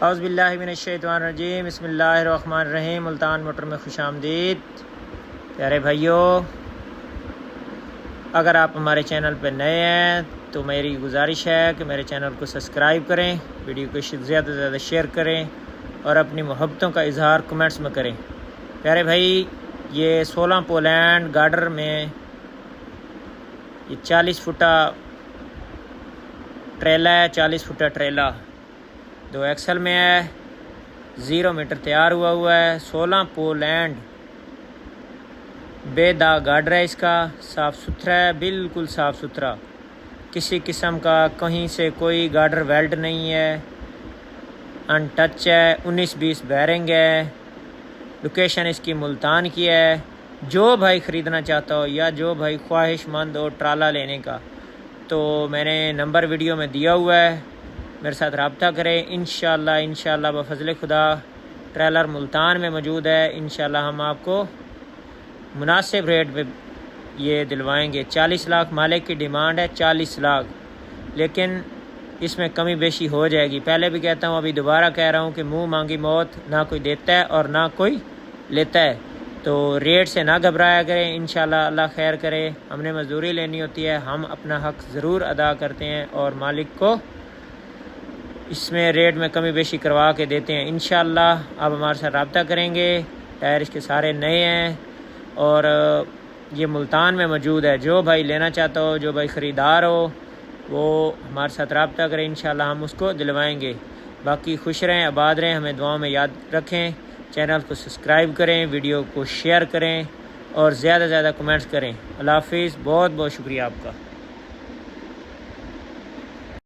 اعوذ باللہ من الشیطان الرجیم، بسم اللہ الرحمن الرحیم۔ ملتان موٹر میں خوش آمدید۔ پیارے بھائیوں، اگر آپ ہمارے چینل پہ نئے ہیں تو میری گزارش ہے کہ میرے چینل کو سبسکرائب کریں، ویڈیو کو زیادہ سے زیادہ شیئر کریں اور اپنی محبتوں کا اظہار کمنٹس میں کریں۔ پیارے بھائی، یہ 16 پولینڈ گارڈر میں یہ 40 فٹا ٹریلا ہے، 40 فٹا ٹریلا 2 ایکسل میں ہے، 0 میٹر تیار ہوا ہے، 16 پولینڈ بے داغ گارڈر ہے، اس کا صاف ستھرا ہے، بالکل صاف ستھرا، کسی قسم کا کہیں سے کوئی گارڈر ویلڈ نہیں ہے، ان ٹچ ہے، 19-20 بیرنگ ہے، لوکیشن اس کی ملتان کی ہے۔ جو بھائی خریدنا چاہتا ہو یا جو بھائی خواہش مند ہو ٹرالا لینے کا تو میں نے نمبر ویڈیو میں دیا ہوا ہے، میرے ساتھ رابطہ کریں۔ انشاءاللہ بفضل خدا ٹریلر ملتان میں موجود ہے، انشاءاللہ ہم آپ کو مناسب ریٹ پہ یہ دلوائیں گے۔ 40 لاکھ مالک کی ڈیمانڈ ہے، 40 لاکھ، لیکن اس میں کمی بیشی ہو جائے گی۔ پہلے بھی کہتا ہوں، ابھی دوبارہ کہہ رہا ہوں کہ منہ مانگی موت نہ کوئی دیتا ہے اور نہ کوئی لیتا ہے، تو ریٹ سے نہ گھبرایا کریں۔ انشاءاللہ اللہ خیر کرے، ہم نے مزدوری لینی ہوتی ہے، ہم اپنا حق ضرور ادا کرتے ہیں اور مالک کو اس میں ریٹ میں کمی بیشی کروا کے دیتے ہیں۔ انشاءاللہ آپ ہمارے ساتھ رابطہ کریں گے۔ ٹائر اس کے سارے نئے ہیں اور یہ ملتان میں موجود ہے۔ جو بھائی لینا چاہتا ہو، جو بھائی خریدار ہو، وہ ہمارے ساتھ رابطہ کریں، انشاءاللہ ہم اس کو دلوائیں گے۔ باقی خوش رہیں، آباد رہیں، ہمیں دعاؤں میں یاد رکھیں۔ چینل کو سبسکرائب کریں، ویڈیو کو شیئر کریں اور زیادہ سے زیادہ کمنٹس کریں۔ اللہ حافظ، بہت بہت شکریہ آپ کا۔